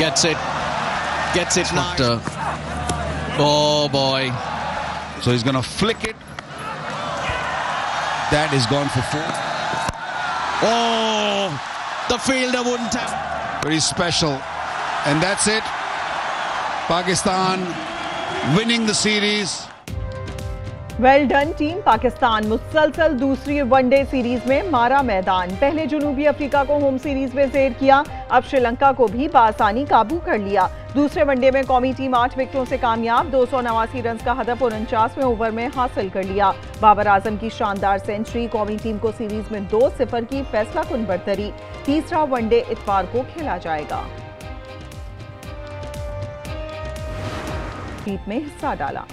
Gets it now. Oh boy. So he's going to flick it. That is gone for 4. Oh, the fielder wouldn't have. Very special. And that's it. Pakistan winning the series. Well done team Pakistan. मुसलसल दूसरी one day series में मारा मैदान। पहले जनूबी Africa को home series में जेर किया, अब श्रीलंका को भी बासानी काबू कर लिया। दूसरे वनडे में कौमी टीम 8 विकेटों से कामयाब, 289 रन का हदफ 49वें ओवर में हासिल कर लिया। बाबर आजम की शानदार सेंचुरी कौमी टीम को सीरीज में 2-0 की फैसलाकुन बढ़तरी। तीसरा वनडे इतवार को खेला जाएगा। जीत में हिस्सा डाला।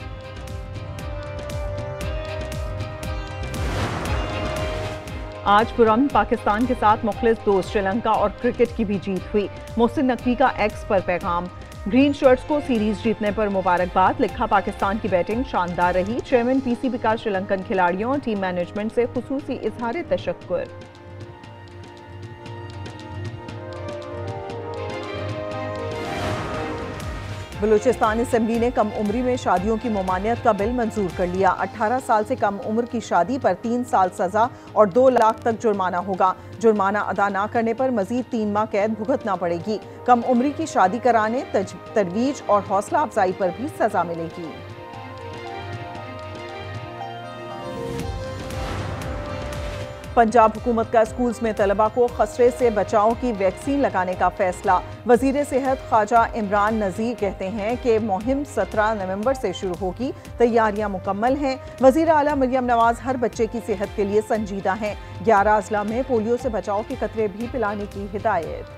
आज पुरअमन पाकिस्तान के साथ मुखलिस दोस्त श्रीलंका और क्रिकेट की भी जीत हुई। मोहसिन नकवी का एक्स पर पैगाम। ग्रीन शर्ट्स को सीरीज जीतने पर मुबारकबाद, लिखा पाकिस्तान की बैटिंग शानदार रही। चेयरमैन पीसीबी का श्रीलंकन खिलाड़ियों और टीम मैनेजमेंट से खुसूसी इजहार तशक्कुर। बलूचिस्तान असेंबली ने कम उम्री में शादियों की ममानियत का बिल मंजूर कर लिया। 18 साल से कम उम्र की शादी पर 3 साल सजा और 2 लाख तक जुर्माना होगा। जुर्माना अदा न करने पर मजीद 3 माह कैद भुगतना पड़ेगी। कम उम्री की शादी कराने, तरवीज और हौसला अफजाई पर भी सजा मिलेगी। पंजाब हुकूमत का स्कूल्स में तलबा को खसरे से बचाव की वैक्सीन लगाने का फैसला। वजीर सेहत ख्वाजा इमरान नज़ीर कहते हैं कि मुहिम 17 नवंबर से शुरू होगी, तैयारियां मुकम्मल हैं। वजीर आला मरियम नवाज हर बच्चे की सेहत के लिए संजीदा हैं। 11 अजला में पोलियो से बचाव के कतरे भी पिलाने की हिदायत।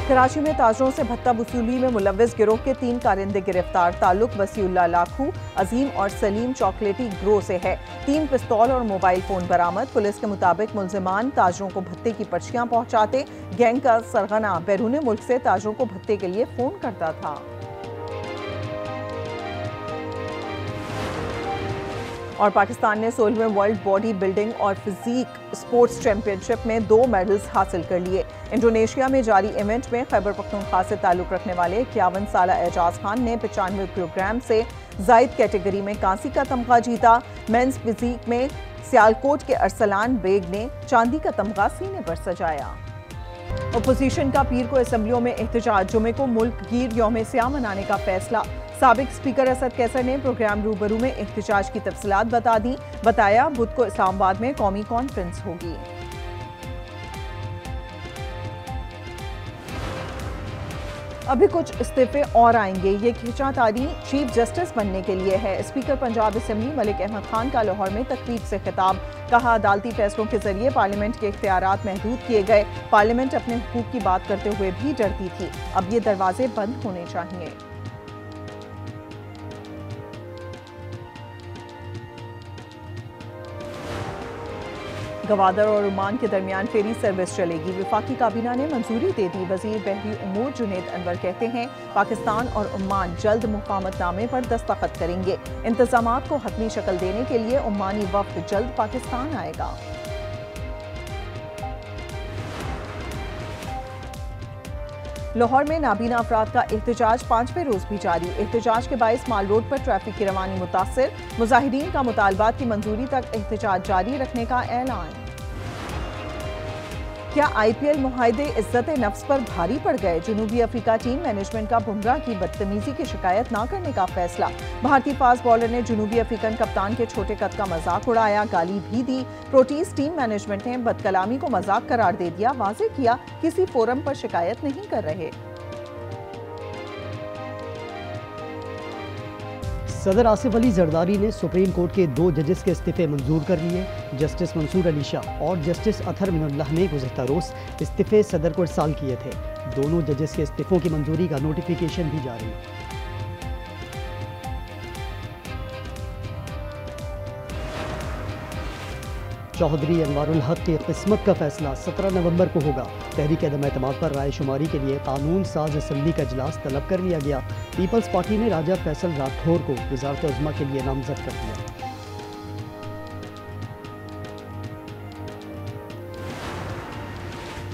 कराची में ताजरों से भत्ता वसूली में मुलव्विस गिरोह के 3 कारिंदे गिरफ्तार। ताल्लुक वसीउल्लाह लाखू, अजीम और सलीम चॉकलेटी गिरोह से है। 3 पिस्तौल और मोबाइल फोन बरामद। पुलिस के मुताबिक मुलजिमान ताजरों को भत्ते की पर्चियां पहुंचाते। गैंग का सरगना बैरून मुल्क से ताजरों को भत्ते के लिए फोन करता था। और पाकिस्तान ने 16वें वर्ल्ड बॉडी बिल्डिंग और फिजिक स्पोर्ट्स चैंपियनशिप में 2 मेडल्स हासिल कर लिए। इंडोनेशिया में जारी इवेंट में खैबर पख्तूनख्वा से ताल्लुक रखने वाले 51 साला एजाज खान ने 95 किलोग्राम से जायद कैटेगरी में कांसी का तमगा जीता। मेंस फिजिक में सियालकोट के अरसलान बेग ने चांदी का तमगा सीने पर सजाया। अपोजिशन का पीर को असेंबलियों में एहतजाज, जुमे को मुल्क गिर यौम स्याह मनाने का फैसला। साबिक स्पीकर असद कैसर ने प्रोग्राम रूबरू में एहतजाज की तफसीलात बता दी। बताया बुध को इस्लामाबाद में कौमी कॉन्फ्रेंस होगी। अभी कुछ इस्तीफे और आएंगे। ये खींचातानी चीफ जस्टिस बनने के लिए है। स्पीकर पंजाब असेंबली मलिक अहमद खान का लाहौर में तकरीब से खिताब। कहा अदालती फैसलों के जरिए पार्लियामेंट के इख्तियारात महदूद किए गए। पार्लियामेंट अपने हुकूक की बात करते हुए भी डरती थी, अब ये दरवाजे बंद होने चाहिए। गवादर और ओमान के दरमियान फेरी सर्विस चलेगी। वफाकी काबीना ने मंजूरी दे दी। वजीर बहरी उमूर जुनेद अनवर कहते हैं पाकिस्तान और ओमान जल्द मुफाहमतनामे पर दस्तखत करेंगे। इंतजामात को हतमी शक्ल देने के लिए ओमानी वफ्द जल्द पाकिस्तान आएगा। लाहौर में नाबीना अफराद का एहतजाज 5वें रोज भी जारी। एहतजाज के बायस माल रोड पर ट्रैफिक की रवानी मुतासिर। मुजाहिरीन का मुतालबात की मंजूरी तक एहतजाज जारी रखने का ऐलान। क्या IPL मुआहदे इज्जत नफ्स पर भारी पड़ गए? जनूबी अफ्रीका टीम मैनेजमेंट का बुमराह की बदतमीजी की शिकायत न करने का फैसला। भारतीय फास्ट बॉलर ने जनूबी अफ्रीकन कप्तान के छोटे कद का मजाक उड़ाया, गाली भी दी। प्रोटीज टीम मैनेजमेंट ने बदकलामी को मजाक करार दे दिया। वाज़ेह किया किसी फोरम पर शिकायत नहीं कर रहे। सदर आसिफ अली जरदारी ने सुप्रीम कोर्ट के 2 जजेस के इस्तीफे मंजूर कर लिए। जस्टिस मंसूर अली शाह और जस्टिस अतहर मिनुल्लाह ने गुज़िश्ता रोज़ इस्तीफे सदर को इरसाल किए थे। दोनों जजेस के इस्तीफों की मंजूरी का नोटिफिकेशन भी जारी। चौधरी अनवारुल हक की किस्मत का फैसला 17 नवंबर को होगा। तहरीक अदम एतमाद पर राय शुमारी के लिए कानून साज असम्बली का इजलास तलब कर लिया गया। पीपल्स पार्टी ने राजा फैसल राठौर को वज़ारत उज़्मा के लिए नामजद कर दिया।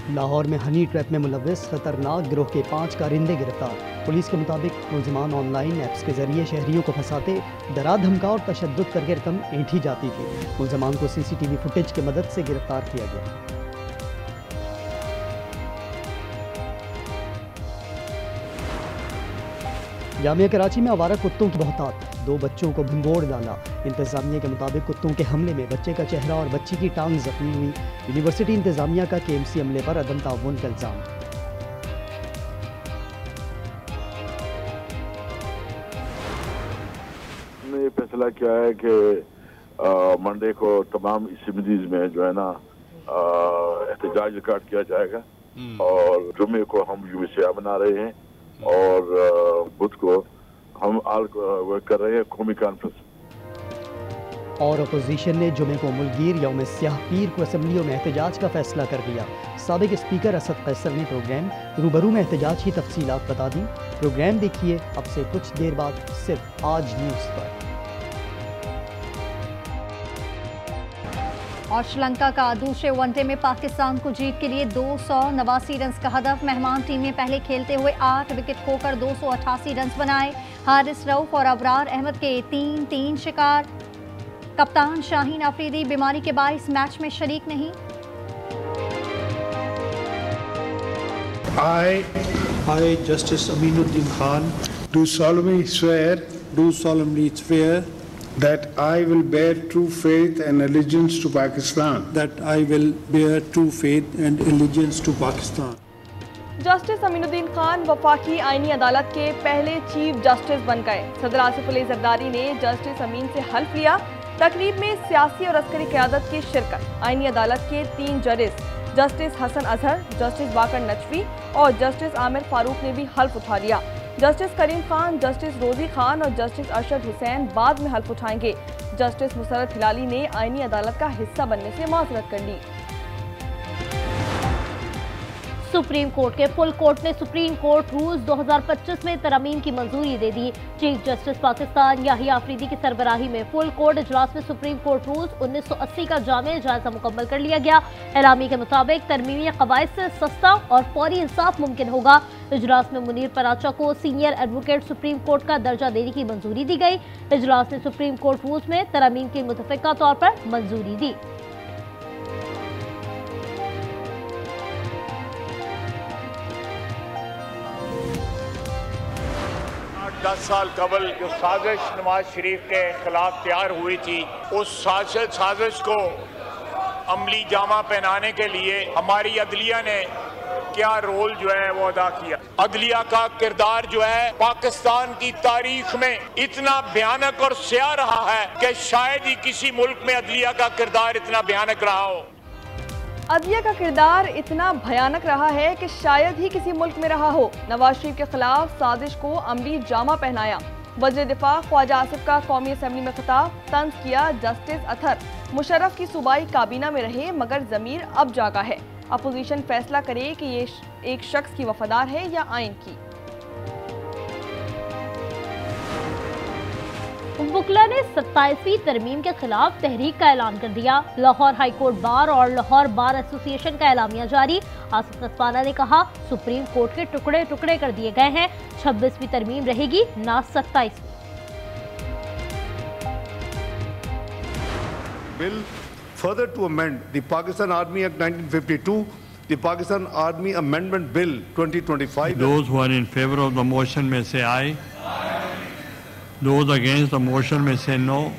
लाहौर में हनी ट्रैप में मुलव्विस खतरनाक गिरोह के 5 कारिंदे गिरफ्तार। पुलिस के मुताबिक मुलजिमान ऑनलाइन ऐप्स के जरिए शहरियों को फंसाते, डरा धमका और तशद्दुद करके रकम ऐंठी जाती थी। मुलजिमान को CCTV फुटेज की मदद से गिरफ्तार किया गया। जामिया कराची में आवारा कुत्तों की बहुतात, 2 बच्चों को भंगोड़ डाला। इंतजामिया के मुताबिक कुत्तों के हमले में बच्चे का चेहरा और बच्ची की टांग जख्मी हुई। यूनिवर्सिटी इंतजामिया का KMC अमले पर अदम ताउन का इल्जाम। हमने ये फैसला किया है कि मंडे को तमाम असेंबलीज में जो है ना एहतजाज रिकॉर्ड किया जाएगा और जुम्मे को हम यूएसए मना रहे हैं और बुध को हम कर रहे हैं कौमी कॉन्फ्रेंस। और अपोजिशन ने जुमे को मुलगीर यौम स्याह पीर को असम्बलियों में एहतजाज का फैसला कर लिया। साबिक स्पीकर असद कैसर ने प्रोग्राम रूबरू में एहतजाज की तफसीलात बता दी। प्रोग्राम देखिए अब से कुछ देर बाद सिर्फ आज न्यूज़ पर। और श्रीलंका का दूसरे वनडे में पाकिस्तान को जीत के लिए 289 रन का हदफ। मेहमान टीम ने पहले खेलते हुए 8 विकेट खोकर 288 रन बनाए। हारिस रऊफ और अबरार अहमद के 3-3 शिकार। कप्तान शाहीन अफरीदी बीमारी के बाइस मैच में शरीक नहीं। I, Justice Aminuddin Khan, do solemnly swear that I will bear true faith and allegiance to Pakistan. That I will bear true faith and allegiance to Pakistan. Justice Aminuddin Khan वफाकी आईनी अदालत के पहले चीफ जस्टिस बन गए। सदर आसिफ अली जरदारी ने जस्टिस अमीन से हल्फ लिया। तकरीब में सियासी और अस्करी क़यादत की शिरकत। आईनी अदालत के 3 जजेस जस्टिस हसन अजहर, जस्टिस बाकर नचवी और जस्टिस आमिर फारूक ने भी हल्फ उठा लिया। जस्टिस करीम खान, जस्टिस रोजी खान और जस्टिस अरशद हुसैन बाद में हल्फ उठाएंगे। जस्टिस मुसरत हिलाली ने आईनी अदालत का हिस्सा बनने से माजरत कर ली। सुप्रीम कोर्ट के फुल कोर्ट ने सुप्रीम कोर्ट रूल्स 2025 में तरमीम की मंजूरी दे दी। चीफ जस्टिस पाकिस्तान याहिया अफरीदी की सरबराही में फुल कोर्ट इजलास में सुप्रीम कोर्ट रूल्स 1980 का जामे जायजा मुकम्मल कर लिया गया। एलामी के मुताबिक तरमीमी कवायद से सस्ता और फौरी इंसाफ मुमकिन होगा। इजलास में मुनीर पराचा को सीनियर एडवोकेट सुप्रीम कोर्ट का दर्जा देने की मंजूरी दी गई। इजलास ने सुप्रीम कोर्ट रूल्स में तरमीम की मुतफ़िका तौर पर मंजूरी दी। 10 साल कबल जो साजिश नवाज शरीफ के खिलाफ तैयार हुई थी, उस साजिश को अमली जामा पहनाने के लिए हमारी अदलिया ने क्या रोल जो है वो अदा किया। अदलिया का किरदार जो है पाकिस्तान की तारीख में इतना भयानक और स्याह रहा है कि शायद ही किसी मुल्क में अदलिया का किरदार इतना भयानक रहा हो। अदलिया का किरदार इतना भयानक रहा है कि शायद ही किसी मुल्क में रहा हो। नवाज शरीफ के खिलाफ साजिश को अमली जामा पहनाया। वज़ीर दिफा ख्वाजा आसिफ का कौमी असम्बली में खिताब, तंज किया जस्टिस अतहर मुशर्रफ की सूबाई काबीना में रहे मगर ज़मीर अब जागा है। अपोजिशन फैसला करे कि ये एक शख्स की वफादार है या आइन की। वुकला ने 27वीं तरमीम के खिलाफ तहरीक का ऐलान कर दिया। लाहौर हाई कोर्ट बार और लाहौर बार एसोसिएशन का एलामिया जारी। आसिफ नसवाना ने कहा सुप्रीम कोर्ट के टुकड़े टुकड़े कर दिए गए हैं। 26वीं तरमीम रहेगी ना 27वीं। Bill further to amend the Pakistan Army Act 1952, the Pakistan Army Amendment Bill 2025. Those who are in favor of the motion may say aye. Those against the motion may say no.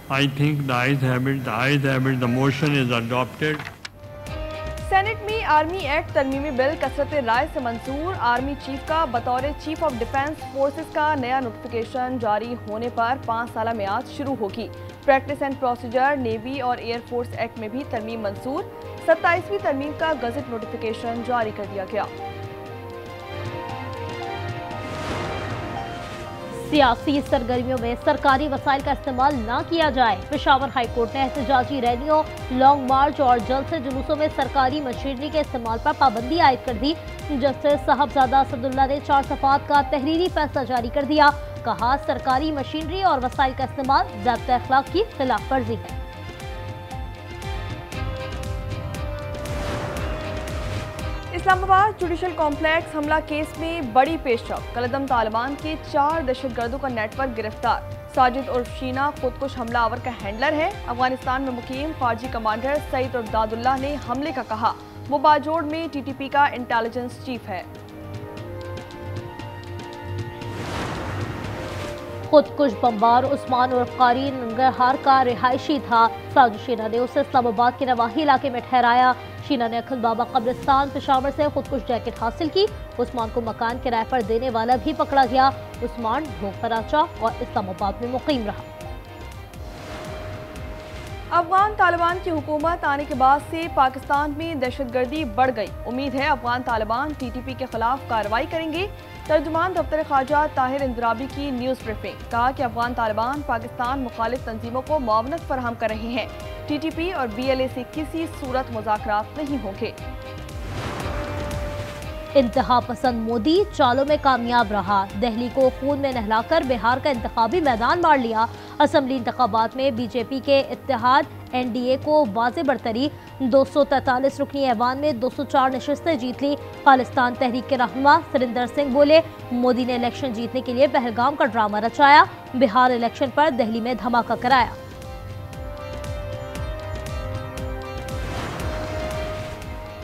I think the ayes have it. The ayes have it. The motion is adopted. Senate में army act तरमीमी bill कसरत राय से मंजूर। Army chief का बतौर chief of defence forces का नया notification जारी होने पर 5 साल मियाद शुरू होगी। प्रैक्टिस एंड प्रोसीजर नेवी और एयरफोर्स एक्ट में भी तरमीम मंजूर। 27वीं तरमीम का गजट नोटिफिकेशन जारी कर दिया गया। सियासी सरगर्मियों में सरकारी वसाइल का इस्तेमाल न किया जाए। पेशावर हाई कोर्ट ने एहतजाजी रैलियों, लॉन्ग मार्च और जलसे जुलूसों में सरकारी मशीनरी के इस्तेमाल पर पाबंदी आयद कर दी। जस्टिस साहबजादा असदुल्ला ने 4 सफ़ात का तहरीरी फैसला जारी कर दिया। कहा सरकारी मशीनरी और वसाइल का इस्तेमाल ज़ाब्ता अखलाक की खिलाफ वर्जी है। इस्लामाबाद जुडिशल कॉम्प्लेक्स हमला केस में बड़ी पेशरफ। कलदम तालिबान के 4 दहशतगर्दों का नेटवर्क गिरफ्तार। साजिद उर्फ शीना खुदकुश हमलावर का हैंडलर है। अफगानिस्तान में मुकीम फौजी कमांडर सईद उर्फ दादुल्लाह ने हमले का कहा। वो बाजोड़ में टीटीपी का इंटेलिजेंस चीफ है। खुदकुश बमबार उस्मान उर्फ कारी नंगरहार का रिहायशी था। साजिद शीना ने उसे इस्लामाबाद के नवाही इलाके में ठहराया। शीना ने अखिल बाबा कब्रिस्तान पेशावर से खुदकुश जैकेट हासिल की। उस्मान को मकान किराए पर देने वाला भी पकड़ा गया। उस्मान भोग कराचा और इस्लामाबाद में मुकीम रहा। अफगान तालिबान की हुकूमत आने के बाद से पाकिस्तान में दहशतगर्दी बढ़ गई। उम्मीद है अफगान तालिबान टीटीपी के खिलाफ कार्रवाई करेंगे। तर्जुमान दफ्तर ख्वाजा ताहिर इंदराबी की न्यूज़ ब्रीफिंग। कहा कि अफगान तालिबान पाकिस्तान मुखालिफ तंजीमों को मुआवनत फराहम कर रहे हैं। टीटीपी और BLA से किसी सूरत मुज़ाकरात नहीं होंगे। इंतहा पसंद मोदी चालों में कामयाब रहा। दिल्ली को खून में नहलाकर बिहार का इंतखाबी मैदान मार लिया। असम्बली इंतखाबात में बीजेपी के इत्तेहाद NDA को वाज़े बरतरी। 243 रुकनी ऐवान में 204 नशिस्तें जीत ली। खालिस्तान तहरीक के रहनुमा सुरिंदर सिंह बोले, मोदी ने इलेक्शन जीतने के लिए पहलगाम का ड्रामा रचाया। बिहार इलेक्शन पर दिल्ली में धमाका कराया।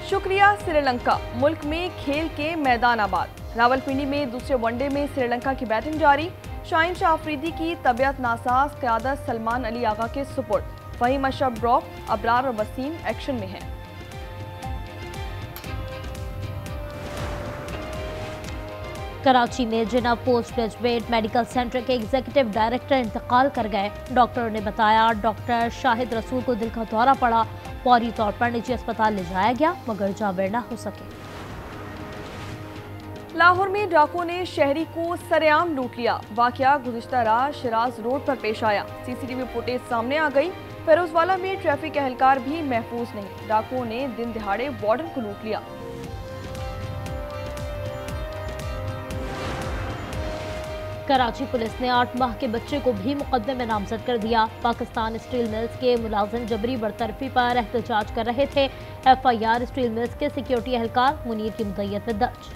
शुक्रिया श्रीलंका। मुल्क में खेल के मैदान आबाद। रावलपिंडी में दूसरे वनडे में श्रीलंका की बैटिंग जारी। शाहीन शाह अफरीदी की तबीयत नासाज, क़यादत सलमान अली आगा के सुपुर्द। फहीम अशरफ ड्रॉप, अबरार और वसीम एक्शन में हैं। कराची में जिना पोस्ट ग्रेजुएट मेडिकल सेंटर के एग्जीक्यूटिव डायरेक्टर इंतकाल कर गए। डॉक्टरों ने बताया डॉक्टर शाहिद रसूल को दिल का दौरा पड़ा। फौरी तौर पर निजी अस्पताल ले जाया गया मगर जावेर न हो सके। लाहौर में डाकुओं ने शहरी को सरेआम लूट लिया। वाकया गुज़िश्ता रात शिराज रोड पर पेश आया। CCTV फुटेज सामने आ गई। फिरोजवाला में ट्रैफिक एहलकार भी महफूज नहीं। डाकुओं ने दिन दिहाड़े वार्डन को लूट लिया। कराची पुलिस ने 8 माह के बच्चे को भी मुकदमे में नामजद कर दिया। पाकिस्तान स्टील मिल्स के मुलाजिम जबरी बरतरफी पर एहतजाज कर रहे थे। FIR स्टील मिल्स के सिक्योरिटी एहलकार मुनीर की मुद्दत में दर्ज।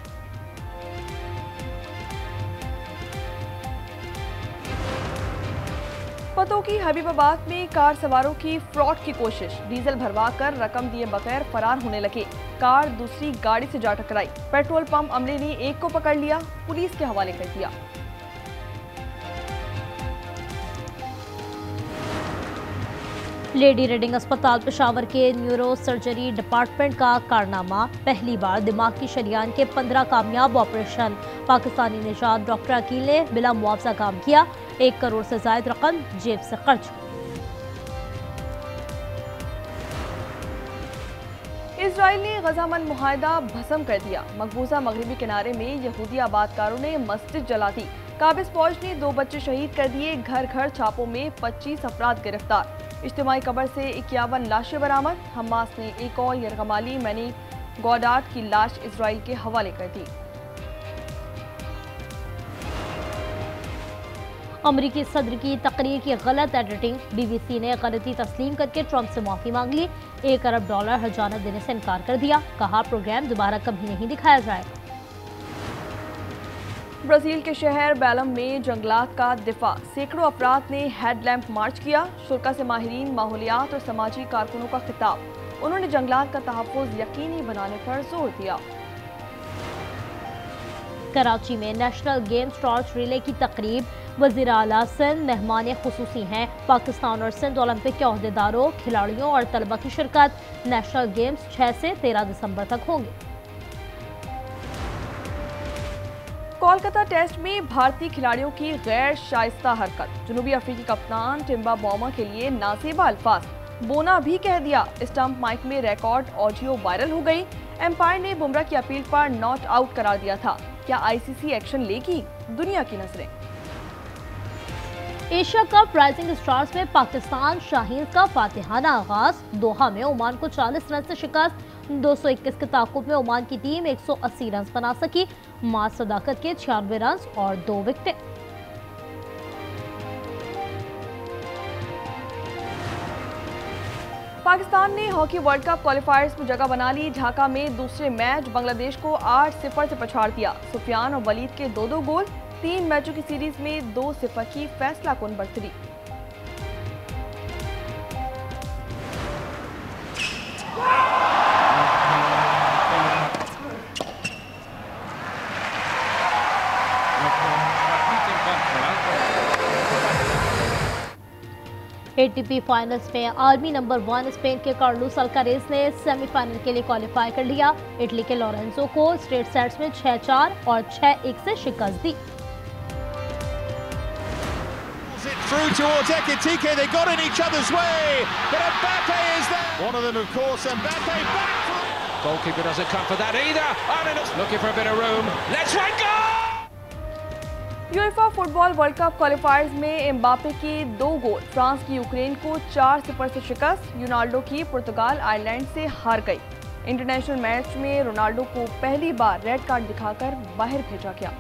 पतों की हबीबाबाद में कार सवारों की फ्रॉड की कोशिश। डीजल भरवा कर रकम दिए बगैर फरार होने लगे। कार दूसरी गाड़ी से जा टकराई। पेट्रोल पंप अमले ने एक को पकड़ लिया, पुलिस के हवाले कर दिया। लेडी रीडिंग अस्पताल पेशावर के न्यूरो सर्जरी डिपार्टमेंट का कारनामा। पहली बार दिमाग की शरियान के 15 कामयाब ऑपरेशन। पाकिस्तानी निजात डॉक्टर अकील ने बिला मुआवजा काम किया। 1 करोड़ से ज्यादा रकम जेब से खर्च। इजराइल ने गजामन मुआहदा भस्म कर दिया। मकबूजा मगरबी किनारे में यहूदी आबादकारों ने मस्जिद जला दी। काबिज फौज ने 2 बच्चे शहीद कर दिए। घर घर छापों में 25 अफराद गिरफ्तार। इज्तिमाई कब्र से 51 लाशें बरामद। हमास ने एक और यरगमाली मैनी गॉडार्ड की लाश इजराइल के हवाले कर दी। अमरीकी सदर की तकरीर की गलत एडिटिंग। BBC ने गलती तस्लीम करके ट्रंप से माफी मांग ली। $1 अरब हर्जाना देने से इनकार कर दिया। कहा प्रोग्राम दोबारा कभी नहीं दिखाया जाएगा। ब्राजील के शहर बेलम में जंगलात का दिफा। सैकड़ों अफराद ने हेडलैम्प मार्च किया। शुरा से माहिरीन माहौलियात और समाजी कारकुनों का खिताब। उन्होंने जंगलात का तहफ़्फ़ुज़ यकीनी बनाने पर जोर दिया। कराची में नेशनल गेम्स टॉर्च रिले की तकरीब। वज़ीर आला सिंध मेहमान खुसूसी हैं। पाकिस्तान और सिंध ओलंपिक के ओहदेदारों, खिलाड़ियों और तलबा की शिरकत। नेशनल गेम्स 6 से 13 दिसंबर तक होंगे। कोलकाता टेस्ट में भारतीय खिलाड़ियों की गैर शाइस्ता हरकत। जनूबी अफ्रीकी कप्तान टिम्बा बॉमा के लिए नासेबा अल्फाज। बोना भी कह दिया। स्टंप माइक में रिकॉर्ड ऑडियो वायरल हो गई। एम्पायर ने बुमराह की अपील पर नॉट आउट करार दिया था। क्या ICC एक्शन लेगी? दुनिया की नजरें। एशिया कप राइजिंग स्टार्स में पाकिस्तान शाहीन का फातिहाना आगाज। दोहा में ओमान को 40 रन से शिकस्त। 221 के ताकुब में ओमान की टीम 180 रन बना सकी। माज सदाकत के 96 रन और 2 विकेटें। पाकिस्तान ने हॉकी वर्ल्ड कप क्वालिफायर्स में जगह बना ली। ढाका में दूसरे मैच बांग्लादेश को 8-0 से पछाड़ दिया। सुफियान और वलीद के 2-2 गोल। 3 मैचों की सीरीज में 2-0 की फैसला कुन बढ़तरी। एटीपी फाइनल्स में आर्मी नंबर 1 स्पेन के कार्लोस अल्कारेज ने सेमीफाइनल के लिए क्वालिफाई कर लिया। इटली के लॉरेंजो को स्ट्रेट सेट्स में 6-4 और 6-1 से शिकस्त दी। Through towards Ekitike, they got in each other's way, but Mbappe is there. One of them, of course, Mbappe back. Goalkeeper doesn't come for that either. And looking for a bit of room. Let's go! UEFA football world cup क्वालिफायर्स में Mbappe के 2 गोल। France की Ukraine को 4-0 से शिकस्त। Ronaldo की पुर्तगाल Ireland से हार गई। इंटरनेशनल मैच में रोनाल्डो को पहली बार रेड कार्ड दिखाकर बाहर भेजा गया।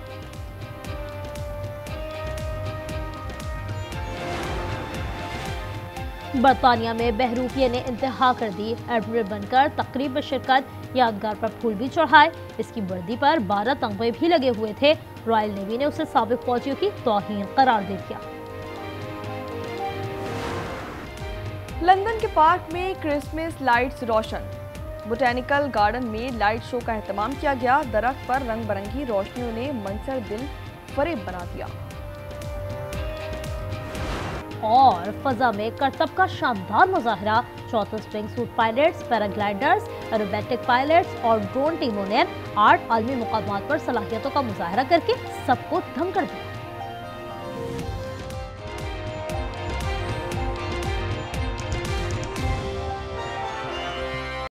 बर्तानिया में बहरूपिये ने इंतहा कर दी। एडमिरल बनकर तकरीब में शिरकत, यादगार पर फूल भी चढ़ाए। इसकी वर्दी पर 12 तमगे भी लगे हुए थे। रॉयल नेवी ने उसे साबिक फौजियों की तौहीन करार दे दिया। लंदन के पार्क में क्रिसमस लाइट्स रोशन। बोटेनिकल गार्डन में लाइट शो का एहतमाम किया गया। दरख्त पर रंग बिरंगी रोशनियों ने मंजर दिल फरेब बना दिया। और फजा में करतब का शानदार मुजाहरा। 34 swing suit pilots, paragliders, aerobatic pilots और ड्रोन टीमों ने 8 आलमी मुकामात पर सलाहियतों का मुजाहरा करके सबको दंग कर दिया।